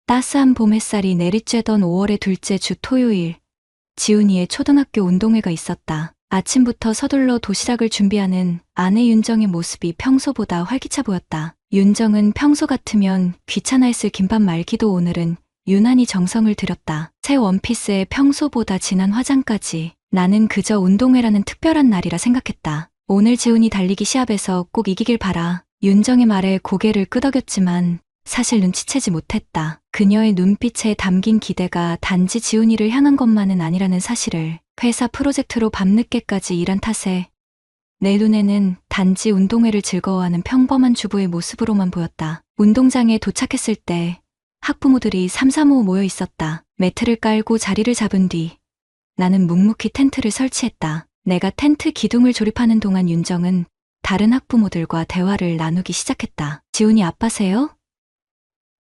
따스한 봄 햇살이 내리쬐던 5월의 둘째 주 토요일, 지훈이의 초등학교 운동회가 있었다. 아침부터 서둘러 도시락을 준비하는 아내 윤정의 모습이 평소보다 활기차 보였다. 윤정은 평소 같으면 귀찮아했을 김밥 말기도 오늘은 유난히 정성을 들였다. 새 원피스에 평소보다 진한 화장까지. 나는 그저 운동회라는 특별한 날이라 생각했다. 오늘 지훈이 달리기 시합에서 꼭 이기길 바라. 윤정의 말에 고개를 끄덕였지만 사실 눈치채지 못했다. 그녀의 눈빛에 담긴 기대가 단지 지훈이를 향한 것만은 아니라는 사실을. 회사 프로젝트로 밤늦게까지 일한 탓에 내 눈에는 단지 운동회를 즐거워하는 평범한 주부의 모습으로만 보였다. 운동장에 도착했을 때 학부모들이 삼삼오오 모여 있었다. 매트를 깔고 자리를 잡은 뒤 나는 묵묵히 텐트를 설치했다. 내가 텐트 기둥을 조립하는 동안 윤정은 다른 학부모들과 대화를 나누기 시작했다. 지훈이 아빠세요?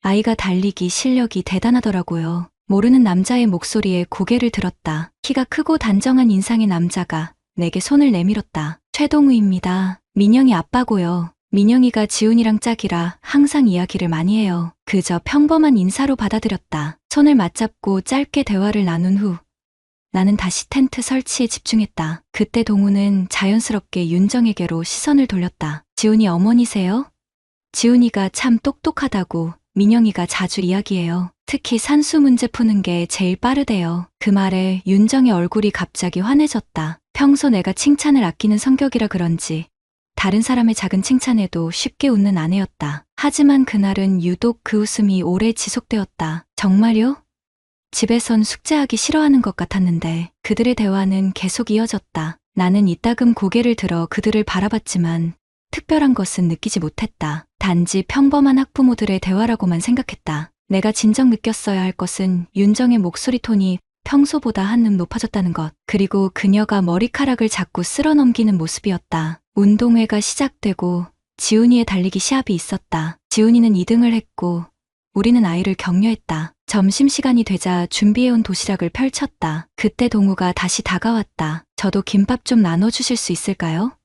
아이가 달리기 실력이 대단하더라고요. 모르는 남자의 목소리에 고개를 들었다. 키가 크고 단정한 인상의 남자가 내게 손을 내밀었다. 최동우입니다. 민영이 아빠고요. 민영이가 지훈이랑 짝이라 항상 이야기를 많이 해요. 그저 평범한 인사로 받아들였다. 손을 맞잡고 짧게 대화를 나눈 후 나는 다시 텐트 설치에 집중했다. 그때 동우는 자연스럽게 윤정에게로 시선을 돌렸다. 지훈이 어머니세요? 지훈이가 참 똑똑하다고 민영이가 자주 이야기해요. 특히 산수 문제 푸는 게 제일 빠르대요. 그 말에 윤정의 얼굴이 갑자기 환해졌다. 평소 내가 칭찬을 아끼는 성격이라 그런지 다른 사람의 작은 칭찬에도 쉽게 웃는 아내였다. 하지만 그날은 유독 그 웃음이 오래 지속되었다. 정말요? 집에선 숙제하기 싫어하는 것 같았는데 그들의 대화는 계속 이어졌다. 나는 이따금 고개를 들어 그들을 바라봤지만 특별한 것은 느끼지 못했다. 단지 평범한 학부모들의 대화라고만 생각했다. 내가 진정 느꼈어야 할 것은 윤정의 목소리 톤이 평소보다 한음 높아졌다는 것, 그리고 그녀가 머리카락을 자꾸 쓸어넘기는 모습이었다. 운동회가 시작되고 지훈이의 달리기 시합이 있었다. 지훈이는 2등을 했고 우리는 아이를 격려했다. 점심시간이 되자 준비해온 도시락을 펼쳤다. 그때 동우가 다시 다가왔다. 저도 김밥 좀 나눠주실 수 있을까요?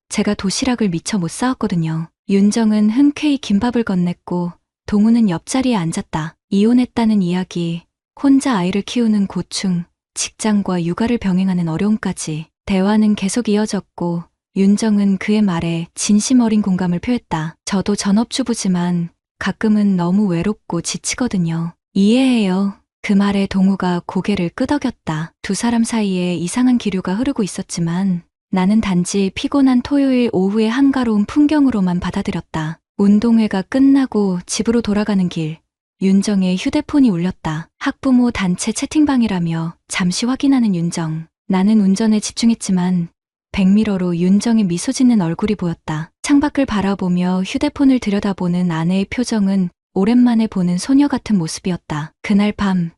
제가 도시락을 미처 못 싸왔거든요. 윤정은 흔쾌히 김밥을 건넸고 동우는 옆자리에 앉았다. 이혼했다는 이야기, 혼자 아이를 키우는 고충, 직장과 육아를 병행하는 어려움까지. 대화는 계속 이어졌고 윤정은 그의 말에 진심 어린 공감을 표했다. 저도 전업주부지만 가끔은 너무 외롭고 지치거든요. 이해해요. 그 말에 동우가 고개를 끄덕였다. 두 사람 사이에 이상한 기류가 흐르고 있었지만 나는 단지 피곤한 토요일 오후의 한가로운 풍경으로만 받아들였다. 운동회가 끝나고 집으로 돌아가는 길, 윤정의 휴대폰이 울렸다. 학부모 단체 채팅방이라며 잠시 확인하는 윤정. 나는 운전에 집중했지만 백미러로 윤정의 미소 짓는 얼굴이 보였다. 창밖을 바라보며 휴대폰을 들여다보는 아내의 표정은 오랜만에 보는 소녀 같은 모습이었다. 그날 밤,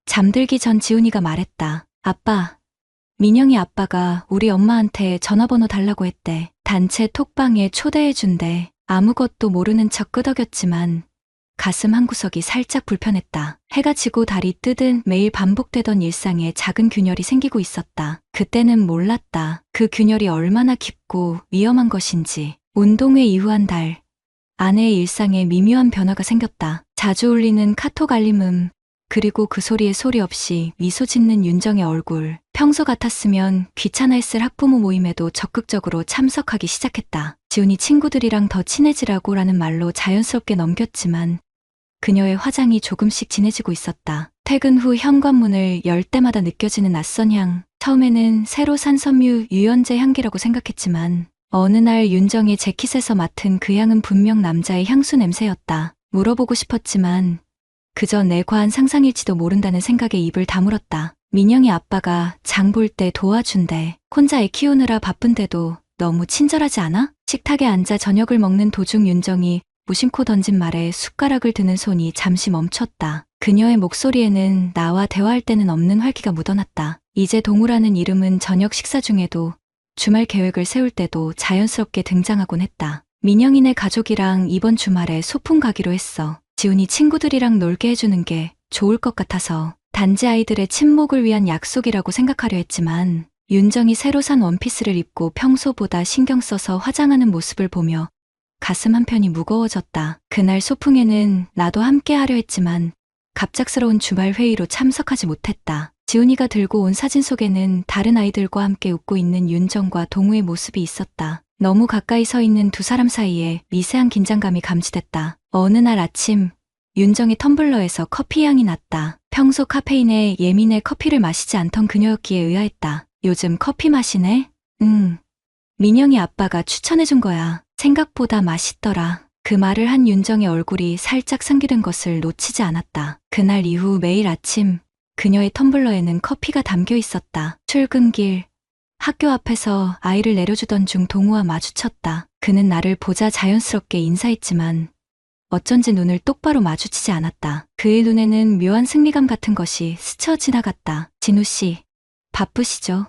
잠들기 전 지훈이가 말했다. 아빠, 민영이 아빠가 우리 엄마한테 전화번호 달라고 했대. 단체 톡방에 초대해준대. 아무것도 모르는 척 끄덕였지만 가슴 한구석이 살짝 불편했다. 해가 지고 달이 뜨듯 매일 반복되던 일상에 작은 균열이 생기고 있었다. 그때는 몰랐다. 그 균열이 얼마나 깊고 위험한 것인지. 운동회 이후 한 달, 아내의 일상에 미묘한 변화가 생겼다. 자주 울리는 카톡 알림음, 그리고 그 소리에 소리 없이 미소 짓는 윤정의 얼굴. 평소 같았으면 귀찮아했을 학부모 모임에도 적극적으로 참석하기 시작했다. 지훈이 친구들이랑 더 친해지라고 라는 말로 자연스럽게 넘겼지만 그녀의 화장이 조금씩 진해지고 있었다. 퇴근 후 현관문을 열 때마다 느껴지는 낯선 향. 처음에는 새로 산 섬유 유연제 향기라고 생각했지만 어느 날 윤정의 재킷에서 맡은 그 향은 분명 남자의 향수 냄새였다. 물어보고 싶었지만 그저 내 과한 상상일지도 모른다는 생각에 입을 다물었다. 민영이 아빠가 장 볼 때 도와준대. 혼자 애 키우느라 바쁜데도 너무 친절하지 않아? 식탁에 앉아 저녁을 먹는 도중 윤정이 무심코 던진 말에 숟가락을 드는 손이 잠시 멈췄다. 그녀의 목소리에는 나와 대화할 때는 없는 활기가 묻어났다. 이제 동우라는 이름은 저녁 식사 중에도 주말 계획을 세울 때도 자연스럽게 등장하곤 했다. 민영이네 가족이랑 이번 주말에 소풍 가기로 했어. 지훈이 친구들이랑 놀게 해주는 게 좋을 것 같아서. 단지 아이들의 친목을 위한 약속이라고 생각하려 했지만 윤정이 새로 산 원피스를 입고 평소보다 신경 써서 화장하는 모습을 보며 가슴 한편이 무거워졌다. 그날 소풍에는 나도 함께 하려 했지만 갑작스러운 주말 회의로 참석하지 못했다. 지훈이가 들고 온 사진 속에는 다른 아이들과 함께 웃고 있는 윤정과 동우의 모습이 있었다. 너무 가까이 서 있는 두 사람 사이에 미세한 긴장감이 감지됐다. 어느 날 아침 윤정의 텀블러에서 커피 향이 났다. 평소 카페인에 예민해 커피를 마시지 않던 그녀였기에 의아했다. 요즘 커피 마시네? 민영이 아빠가 추천해준 거야. 생각보다 맛있더라. 그 말을 한 윤정의 얼굴이 살짝 상기된 것을 놓치지 않았다. 그날 이후 매일 아침 그녀의 텀블러에는 커피가 담겨 있었다. 출근길 학교 앞에서 아이를 내려주던 중 동우와 마주쳤다. 그는 나를 보자 자연스럽게 인사했지만 어쩐지 눈을 똑바로 마주치지 않았다. 그의 눈에는 묘한 승리감 같은 것이 스쳐 지나갔다. 진우 씨, 바쁘시죠?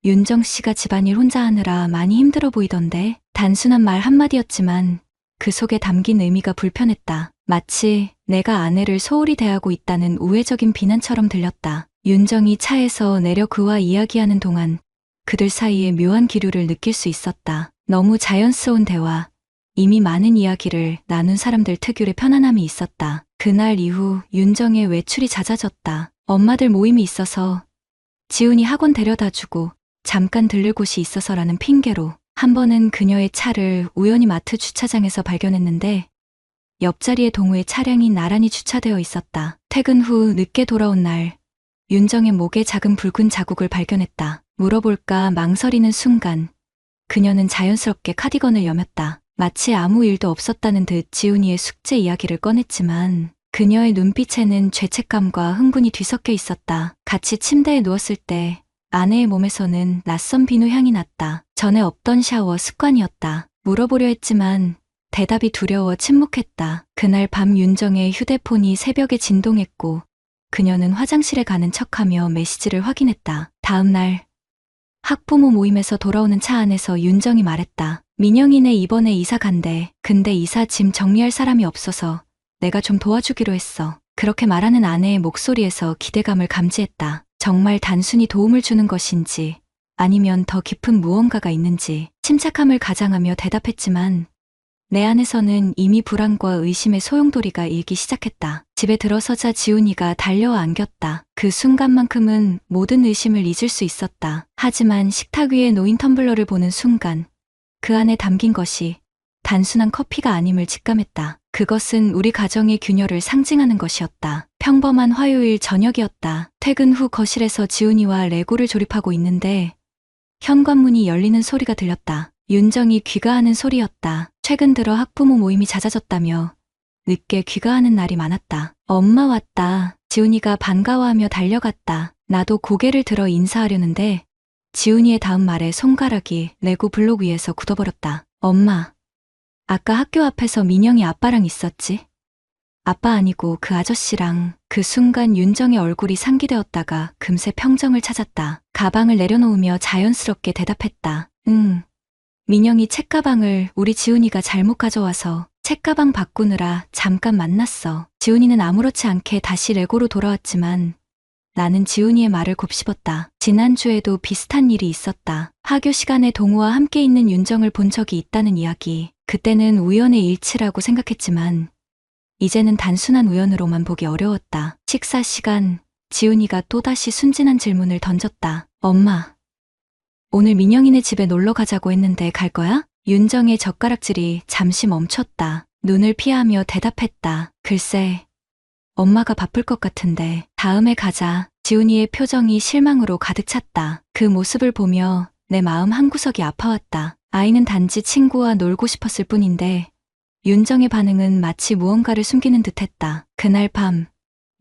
윤정 씨가 집안일 혼자 하느라 많이 힘들어 보이던데. 단순한 말 한마디였지만 그 속에 담긴 의미가 불편했다. 마치 내가 아내를 소홀히 대하고 있다는 우회적인 비난처럼 들렸다. 윤정이 차에서 내려 그와 이야기하는 동안 그들 사이에 묘한 기류를 느낄 수 있었다. 너무 자연스러운 대화, 이미 많은 이야기를 나눈 사람들 특유의 편안함이 있었다. 그날 이후 윤정의 외출이 잦아졌다. 엄마들 모임이 있어서, 지훈이 학원 데려다주고 잠깐 들를 곳이 있어서라는 핑계로 한 번은 그녀의 차를 우연히 마트 주차장에서 발견했는데 옆자리에 동우의 차량이 나란히 주차되어 있었다. 퇴근 후 늦게 돌아온 날 윤정의 목에 작은 붉은 자국을 발견했다. 물어볼까 망설이는 순간 그녀는 자연스럽게 카디건을 여몄다. 마치 아무 일도 없었다는 듯 지훈이의 숙제 이야기를 꺼냈지만 그녀의 눈빛에는 죄책감과 흥분이 뒤섞여 있었다. 같이 침대에 누웠을 때 아내의 몸에서는 낯선 비누 향이 났다. 전에 없던 샤워 습관이었다. 물어보려 했지만 대답이 두려워 침묵했다. 그날 밤 윤정의 휴대폰이 새벽에 진동했고 그녀는 화장실에 가는 척하며 메시지를 확인했다. 다음 날 학부모 모임에서 돌아오는 차 안에서 윤정이 말했다. 민영이네 이번에 이사 간대. 근데 이사 짐 정리할 사람이 없어서 내가 좀 도와주기로 했어. 그렇게 말하는 아내의 목소리에서 기대감을 감지했다. 정말 단순히 도움을 주는 것인지 아니면 더 깊은 무언가가 있는지 침착함을 가장하며 대답했지만 내 안에서는 이미 불안과 의심의 소용돌이가 일기 시작했다. 집에 들어서자 지훈이가 달려와 안겼다. 그 순간만큼은 모든 의심을 잊을 수 있었다. 하지만 식탁 위에 놓인 텀블러를 보는 순간 그 안에 담긴 것이 단순한 커피가 아님을 직감했다. 그것은 우리 가정의 균열을 상징하는 것이었다. 평범한 화요일 저녁이었다. 퇴근 후 거실에서 지훈이와 레고를 조립하고 있는데 현관문이 열리는 소리가 들렸다. 윤정이 귀가하는 소리였다. 최근 들어 학부모 모임이 잦아졌다며 늦게 귀가하는 날이 많았다. 엄마 왔다. 지훈이가 반가워하며 달려갔다. 나도 고개를 들어 인사하려는데 지훈이의 다음 말에 손가락이 레고 블록 위에서 굳어버렸다. 엄마, 아까 학교 앞에서 민영이 아빠랑 있었지? 아빠 아니고 그 아저씨랑. 그 순간 윤정의 얼굴이 상기되었다가 금세 평정을 찾았다. 가방을 내려놓으며 자연스럽게 대답했다. 민영이 책가방을 우리 지훈이가 잘못 가져와서 책가방 바꾸느라 잠깐 만났어. 지훈이는 아무렇지 않게 다시 레고로 돌아왔지만 나는 지훈이의 말을 곱씹었다. 지난주에도 비슷한 일이 있었다. 하교 시간에 동우와 함께 있는 윤정을 본 적이 있다는 이야기. 그때는 우연의 일치라고 생각했지만 이제는 단순한 우연으로만 보기 어려웠다. 식사 시간, 지훈이가 또다시 순진한 질문을 던졌다. 엄마, 오늘 민영이네 집에 놀러 가자고 했는데 갈 거야? 윤정의 젓가락질이 잠시 멈췄다. 눈을 피하며 대답했다. 글쎄, 엄마가 바쁠 것 같은데 다음에 가자. 지훈이의 표정이 실망으로 가득 찼다. 그 모습을 보며 내 마음 한구석이 아파왔다. 아이는 단지 친구와 놀고 싶었을 뿐인데 윤정의 반응은 마치 무언가를 숨기는 듯했다. 그날 밤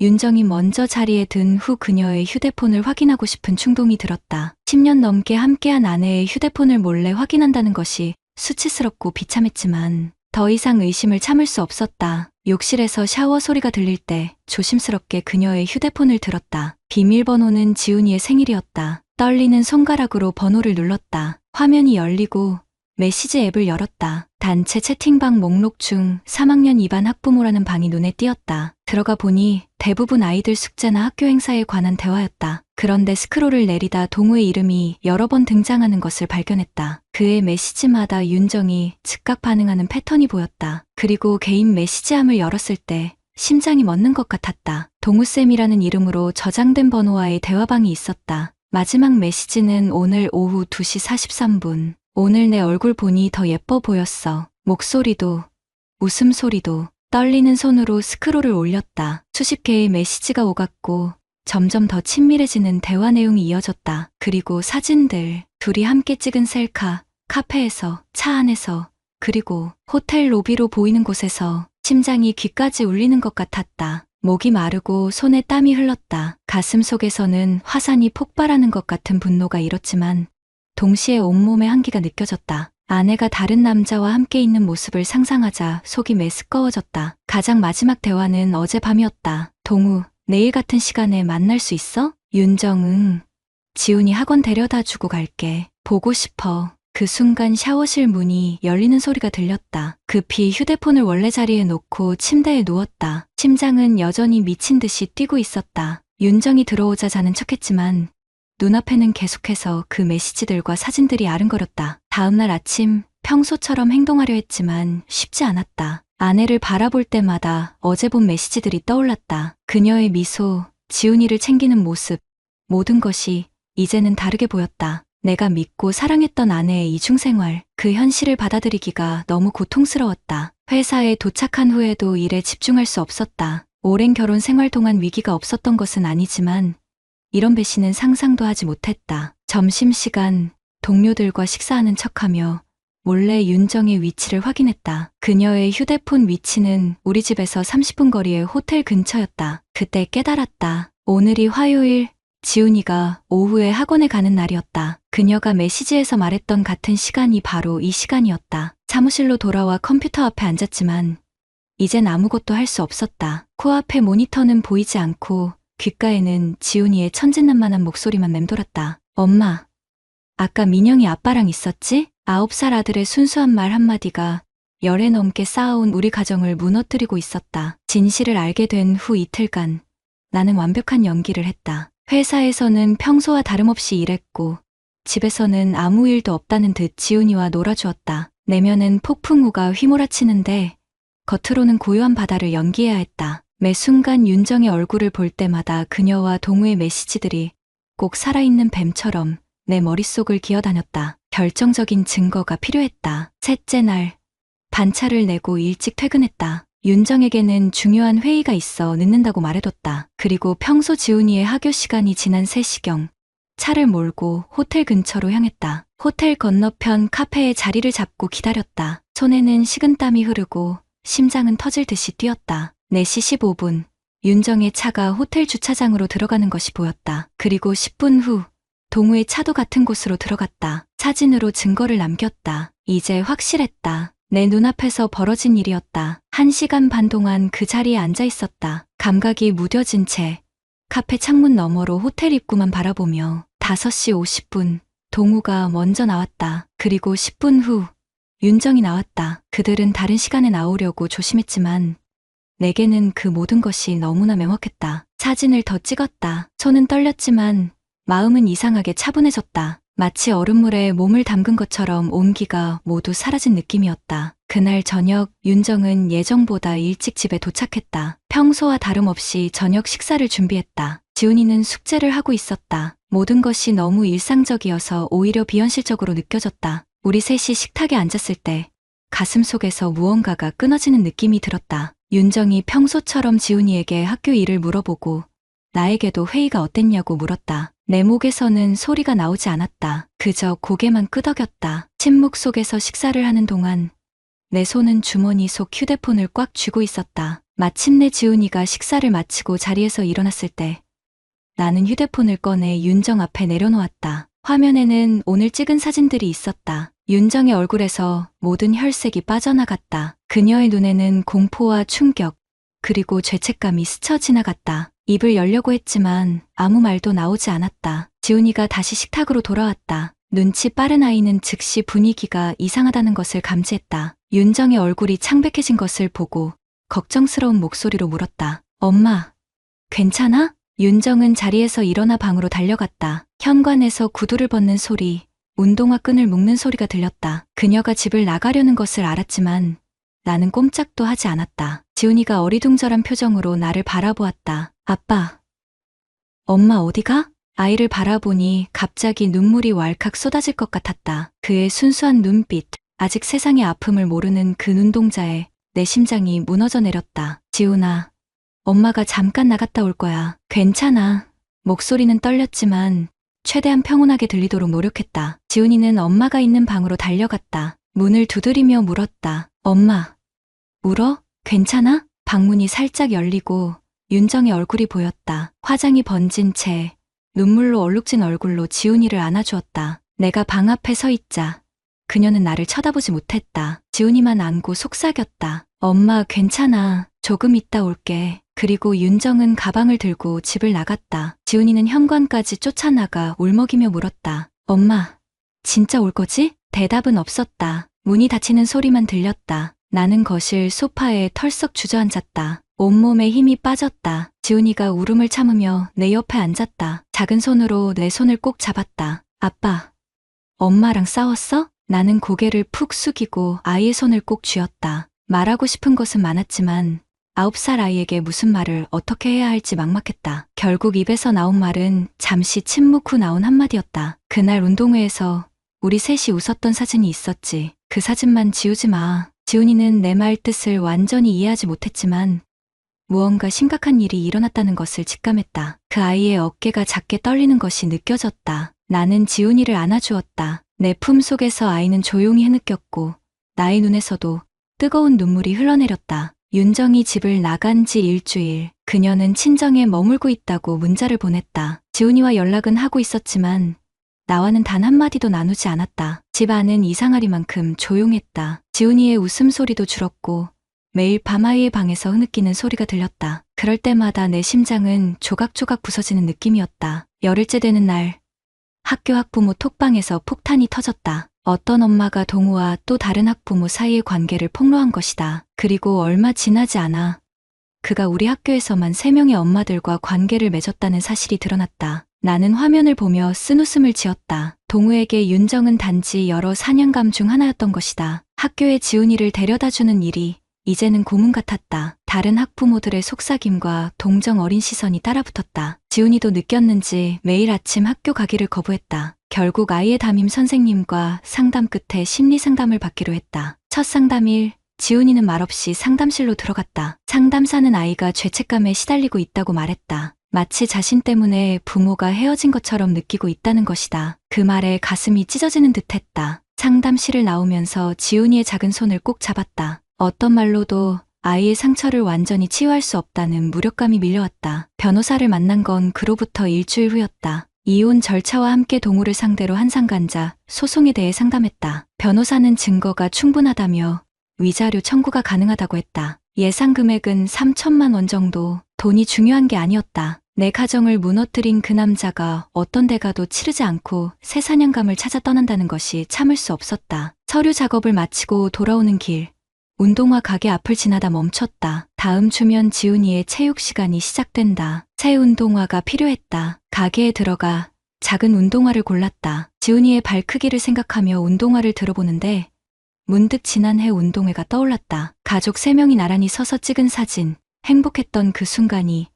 윤정이 먼저 자리에 든 후 그녀의 휴대폰을 확인하고 싶은 충동이 들었다. 10년 넘게 함께한 아내의 휴대폰을 몰래 확인한다는 것이 수치스럽고 비참했지만 더 이상 의심을 참을 수 없었다. 욕실에서 샤워 소리가 들릴 때 조심스럽게 그녀의 휴대폰을 들었다. 비밀번호는 지훈이의 생일이었다. 떨리는 손가락으로 번호를 눌렀다. 화면이 열리고 메시지 앱을 열었다. 단체 채팅방 목록 중 3학년 2반 학부모라는 방이 눈에 띄었다. 들어가 보니 대부분 아이들 숙제나 학교 행사에 관한 대화였다. 그런데 스크롤을 내리다 동우의 이름이 여러 번 등장하는 것을 발견했다. 그의 메시지마다 윤정이 즉각 반응하는 패턴이 보였다. 그리고 개인 메시지함을 열었을 때 심장이 멎는 것 같았다. 동우쌤이라는 이름으로 저장된 번호와의 대화방이 있었다. 마지막 메시지는 오늘 오후 2시 43분. 오늘 내 얼굴 보니 더 예뻐 보였어. 목소리도, 웃음소리도. 떨리는 손으로 스크롤을 올렸다. 수십 개의 메시지가 오갔고 점점 더 친밀해지는 대화 내용이 이어졌다. 그리고 사진들, 둘이 함께 찍은 셀카, 카페에서, 차 안에서, 그리고 호텔 로비로 보이는 곳에서 심장이 귀까지 울리는 것 같았다. 목이 마르고 손에 땀이 흘렀다. 가슴 속에서는 화산이 폭발하는 것 같은 분노가 일었지만 동시에 온몸에 한기가 느껴졌다. 아내가 다른 남자와 함께 있는 모습을 상상하자 속이 메스꺼워졌다. 가장 마지막 대화는 어젯밤이었다. 동우, 내일 같은 시간에 만날 수 있어? 윤정응. 지훈이 학원 데려다 주고 갈게. 보고 싶어. 그 순간 샤워실 문이 열리는 소리가 들렸다. 급히 휴대폰을 원래 자리에 놓고 침대에 누웠다. 심장은 여전히 미친 듯이 뛰고 있었다. 윤정이 들어오자 자는 척했지만 눈앞에는 계속해서 그 메시지들과 사진들이 아른거렸다. 다음날 아침 평소처럼 행동하려 했지만 쉽지 않았다. 아내를 바라볼 때마다 어제 본 메시지들이 떠올랐다. 그녀의 미소, 지훈이를 챙기는 모습, 모든 것이 이제는 다르게 보였다. 내가 믿고 사랑했던 아내의 이중생활, 그 현실을 받아들이기가 너무 고통스러웠다. 회사에 도착한 후에도 일에 집중할 수 없었다. 오랜 결혼 생활 동안 위기가 없었던 것은 아니지만 이런 배신은 상상도 하지 못했다. 점심시간 동료들과 식사하는 척하며 몰래 윤정의 위치를 확인했다. 그녀의 휴대폰 위치는 우리 집에서 30분 거리의 호텔 근처였다. 그때 깨달았다. 오늘이 화요일, 지훈이가 오후에 학원에 가는 날이었다. 그녀가 메시지에서 말했던 같은 시간이 바로 이 시간이었다. 사무실로 돌아와 컴퓨터 앞에 앉았지만 이젠 아무것도 할 수 없었다. 코앞의 모니터는 보이지 않고 귓가에는 지훈이의 천진난만한 목소리만 맴돌았다. 엄마, 아까 민영이 아빠랑 있었지? 9살 아들의 순수한 말 한마디가 열해 넘게 쌓아온 우리 가정을 무너뜨리고 있었다. 진실을 알게 된 후 이틀간 나는 완벽한 연기를 했다. 회사에서는 평소와 다름없이 일했고 집에서는 아무 일도 없다는 듯 지훈이와 놀아주었다. 내면은 폭풍우가 휘몰아치는데 겉으로는 고요한 바다를 연기해야 했다. 매 순간 윤정의 얼굴을 볼 때마다 그녀와 동우의 메시지들이 꼭 살아있는 뱀처럼 내 머릿속을 기어다녔다. 결정적인 증거가 필요했다. 셋째 날, 반차를 내고 일찍 퇴근했다. 윤정에게는 중요한 회의가 있어 늦는다고 말해뒀다. 그리고 평소 지훈이의 하교 시간이 지난 3시경, 차를 몰고 호텔 근처로 향했다. 호텔 건너편 카페에 자리를 잡고 기다렸다. 손에는 식은땀이 흐르고 심장은 터질 듯이 뛰었다. 4시 15분, 윤정의 차가 호텔 주차장으로 들어가는 것이 보였다. 그리고 10분 후, 동우의 차도 같은 곳으로 들어갔다. 사진으로 증거를 남겼다. 이제 확실했다. 내 눈앞에서 벌어진 일이었다. 1시간 반 동안 그 자리에 앉아 있었다. 감각이 무뎌진 채 카페 창문 너머로 호텔 입구만 바라보며 5시 50분, 동우가 먼저 나왔다. 그리고 10분 후, 윤정이 나왔다. 그들은 다른 시간에 나오려고 조심했지만 내게는 그 모든 것이 너무나 명확했다. 사진을 더 찍었다. 손은 떨렸지만 마음은 이상하게 차분해졌다. 마치 얼음물에 몸을 담근 것처럼 온기가 모두 사라진 느낌이었다. 그날 저녁 윤정은 예정보다 일찍 집에 도착했다. 평소와 다름없이 저녁 식사를 준비했다. 지훈이는 숙제를 하고 있었다. 모든 것이 너무 일상적이어서 오히려 비현실적으로 느껴졌다. 우리 셋이 식탁에 앉았을 때 가슴 속에서 무언가가 끊어지는 느낌이 들었다. 윤정이 평소처럼 지훈이에게 학교 일을 물어보고 나에게도 회의가 어땠냐고 물었다. 내 목에서는 소리가 나오지 않았다. 그저 고개만 끄덕였다. 침묵 속에서 식사를 하는 동안 내 손은 주머니 속 휴대폰을 꽉 쥐고 있었다. 마침내 지훈이가 식사를 마치고 자리에서 일어났을 때 나는 휴대폰을 꺼내 윤정 앞에 내려놓았다. 화면에는 오늘 찍은 사진들이 있었다. 윤정의 얼굴에서 모든 혈색이 빠져나갔다. 그녀의 눈에는 공포와 충격, 그리고 죄책감이 스쳐 지나갔다. 입을 열려고 했지만 아무 말도 나오지 않았다. 지훈이가 다시 식탁으로 돌아왔다. 눈치 빠른 아이는 즉시 분위기가 이상하다는 것을 감지했다. 윤정의 얼굴이 창백해진 것을 보고 걱정스러운 목소리로 물었다. 엄마, 괜찮아? 윤정은 자리에서 일어나 방으로 달려갔다. 현관에서 구두를 벗는 소리, 운동화 끈을 묶는 소리가 들렸다. 그녀가 집을 나가려는 것을 알았지만 나는 꼼짝도 하지 않았다. 지훈이가 어리둥절한 표정으로 나를 바라보았다. 아빠, 엄마 어디가? 아이를 바라보니 갑자기 눈물이 왈칵 쏟아질 것 같았다. 그의 순수한 눈빛, 아직 세상의 아픔을 모르는 그 눈동자에 내 심장이 무너져 내렸다. 지훈아, 엄마가 잠깐 나갔다 올 거야. 괜찮아. 목소리는 떨렸지만 최대한 평온하게 들리도록 노력했다. 지훈이는 엄마가 있는 방으로 달려갔다. 문을 두드리며 물었다. 엄마, 울어? 괜찮아? 방문이 살짝 열리고 윤정의 얼굴이 보였다. 화장이 번진 채 눈물로 얼룩진 얼굴로 지훈이를 안아주었다. 내가 방 앞에 서 있자 그녀는 나를 쳐다보지 못했다. 지훈이만 안고 속삭였다. 엄마 괜찮아. 조금 있다 올게. 그리고 윤정은 가방을 들고 집을 나갔다. 지훈이는 현관까지 쫓아나가 울먹이며 물었다. 엄마, 진짜 올 거지? 대답은 없었다. 문이 닫히는 소리만 들렸다. 나는 거실 소파에 털썩 주저앉았다. 온몸에 힘이 빠졌다. 지훈이가 울음을 참으며 내 옆에 앉았다. 작은 손으로 내 손을 꼭 잡았다. 아빠, 엄마랑 싸웠어? 나는 고개를 푹 숙이고 아이의 손을 꼭 쥐었다. 말하고 싶은 것은 많았지만 9살 아이에게 무슨 말을 어떻게 해야 할지 막막했다. 결국 입에서 나온 말은 잠시 침묵 후 나온 한마디였다. 그날 운동회에서 우리 셋이 웃었던 사진이 있었지. 그 사진만 지우지 마. 지훈이는 내 말 뜻을 완전히 이해하지 못했지만 무언가 심각한 일이 일어났다는 것을 직감했다. 그 아이의 어깨가 작게 떨리는 것이 느껴졌다. 나는 지훈이를 안아주었다. 내 품속에서 아이는 조용히 흐느꼈고 나의 눈에서도 뜨거운 눈물이 흘러내렸다. 윤정이 집을 나간 지 일주일, 그녀는 친정에 머물고 있다고 문자를 보냈다. 지훈이와 연락은 하고 있었지만 나와는 단 한마디도 나누지 않았다. 집 안은 이상하리만큼 조용했다. 지훈이의 웃음소리도 줄었고 매일 밤 아이의 방에서 흐느끼는 소리가 들렸다. 그럴 때마다 내 심장은 조각조각 부서지는 느낌이었다. 열흘째 되는 날, 학교 학부모 톡방에서 폭탄이 터졌다. 어떤 엄마가 동우와 또 다른 학부모 사이의 관계를 폭로한 것이다. 그리고 얼마 지나지 않아 그가 우리 학교에서만 3명의 엄마들과 관계를 맺었다는 사실이 드러났다. 나는 화면을 보며 쓴웃음을 지었다. 동우에게 윤정은 단지 여러 사냥감 중 하나였던 것이다. 학교에 지훈이를 데려다주는 일이 이제는 고문 같았다. 다른 학부모들의 속삭임과 동정 어린 시선이 따라붙었다. 지훈이도 느꼈는지 매일 아침 학교 가기를 거부했다. 결국 아이의 담임 선생님과 상담 끝에 심리 상담을 받기로 했다. 첫 상담일, 지훈이는 말없이 상담실로 들어갔다. 상담사는 아이가 죄책감에 시달리고 있다고 말했다. 마치 자신 때문에 부모가 헤어진 것처럼 느끼고 있다는 것이다. 그 말에 가슴이 찢어지는 듯했다. 상담실을 나오면서 지훈이의 작은 손을 꼭 잡았다. 어떤 말로도 아이의 상처를 완전히 치유할 수 없다는 무력감이 밀려왔다. 변호사를 만난 건 그로부터 일주일 후였다. 이혼 절차와 함께 동우를 상대로 한 상간자 소송에 대해 상담했다. 변호사는 증거가 충분하다며 위자료 청구가 가능하다고 했다. 예상 금액은 3천만 원 정도. 돈이 중요한 게 아니었다. 내 가정을 무너뜨린 그 남자가 어떤 대가도 치르지 않고 새 사냥감을 찾아 떠난다는 것이 참을 수 없었다. 서류 작업을 마치고 돌아오는 길, 운동화 가게 앞을 지나다 멈췄다. 다음 주면 지훈이의 체육 시간이 시작된다. 새 운동화가 필요했다. 가게에 들어가 작은 운동화를 골랐다. 지훈이의 발 크기를 생각하며 운동화를 들어보는데 문득 지난해 운동회가 떠올랐다. 가족 3명이 나란히 서서 찍은 사진, 행복했던 그 순간이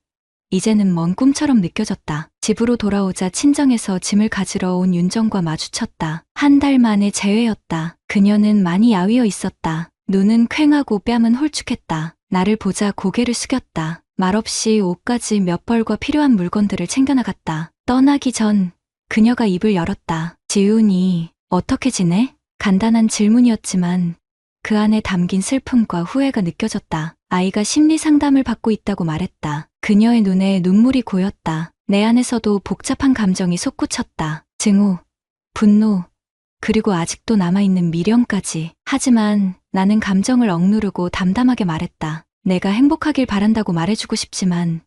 이제는 먼 꿈처럼 느껴졌다. 집으로 돌아오자 친정에서 짐을 가지러 온 윤정과 마주쳤다. 한 달 만에 재회였다. 그녀는 많이 야위어 있었다. 눈은 퀭하고 뺨은 홀쭉했다. 나를 보자 고개를 숙였다. 말없이 옷가지 몇 벌과 필요한 물건들을 챙겨나갔다. 떠나기 전 그녀가 입을 열었다. 지훈이 어떻게 지내? 간단한 질문이었지만 그 안에 담긴 슬픔과 후회가 느껴졌다. 아이가 심리 상담을 받고 있다고 말했다. 그녀의 눈에 눈물이 고였다. 내 안에서도 복잡한 감정이 솟구쳤다. 증오, 분노, 그리고 아직도 남아있는 미련까지. 하지만 나는 감정을 억누르고 담담하게 말했다. 내가 행복하길 바란다고 말해주고 싶지만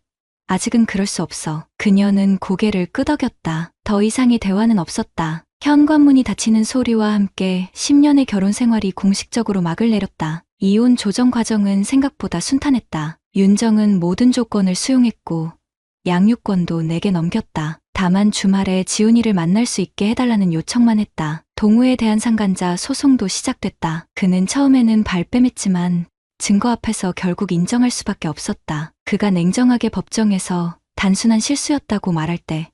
아직은 그럴 수 없어. 그녀는 고개를 끄덕였다. 더 이상의 대화는 없었다. 현관문이 닫히는 소리와 함께 10년의 결혼 생활이 공식적으로 막을 내렸다. 이혼 조정 과정은 생각보다 순탄했다. 윤정은 모든 조건을 수용했고 양육권도 내게 넘겼다. 다만 주말에 지훈이를 만날 수 있게 해달라는 요청만 했다. 동우에 대한 상간자 소송도 시작됐다. 그는 처음에는 발뺌했지만 증거 앞에서 결국 인정할 수밖에 없었다. 그가 냉정하게 법정에서 단순한 실수였다고 말할 때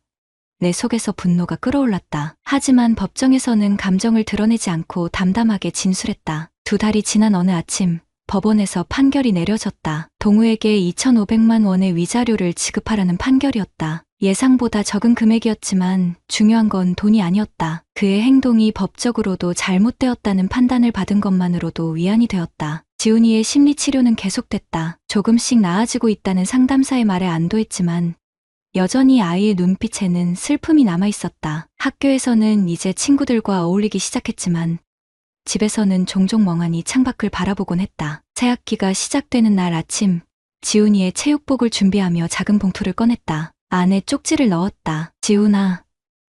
내 속에서 분노가 끓어올랐다. 하지만 법정에서는 감정을 드러내지 않고 담담하게 진술했다. 2달이 지난 어느 아침 법원에서 판결이 내려졌다. 동우에게 2,500만 원의 위자료를 지급하라는 판결이었다. 예상보다 적은 금액이었지만 중요한 건 돈이 아니었다. 그의 행동이 법적으로도 잘못되었다는 판단을 받은 것만으로도 위안이 되었다. 지훈이의 심리치료는 계속됐다. 조금씩 나아지고 있다는 상담사의 말에 안도했지만 여전히 아이의 눈빛에는 슬픔이 남아있었다. 학교에서는 이제 친구들과 어울리기 시작했지만 집에서는 종종 멍하니 창밖을 바라보곤 했다. 새학기가 시작되는 날 아침, 지훈이의 체육복을 준비하며 작은 봉투를 꺼냈다. 안에 쪽지를 넣었다. 지훈아,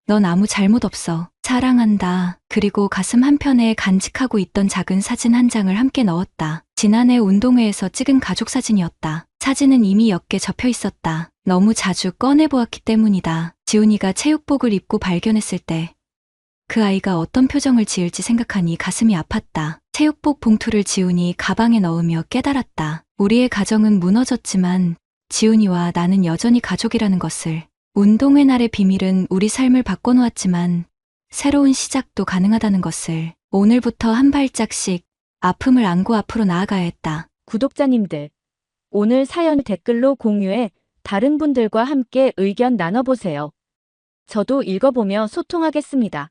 넌 아무 잘못 없어. 사랑한다. 그리고 가슴 한편에 간직하고 있던 작은 사진 한 장을 함께 넣었다. 지난해 운동회에서 찍은 가족 사진이었다. 사진은 이미 몇 개 접혀 있었다. 너무 자주 꺼내보았기 때문이다. 지훈이가 체육복을 입고 발견했을 때 그 아이가 어떤 표정을 지을지 생각하니 가슴이 아팠다. 체육복 봉투를 지훈이 가방에 넣으며 깨달았다. 우리의 가정은 무너졌지만 지훈이와 나는 여전히 가족이라는 것을. 운동회 날의 비밀은 우리 삶을 바꿔놓았지만 새로운 시작도 가능하다는 것을. 오늘부터 한 발짝씩 아픔을 안고 앞으로 나아가야 했다. 구독자님들, 오늘 사연 댓글로 공유해 다른 분들과 함께 의견 나눠보세요. 저도 읽어보며 소통하겠습니다.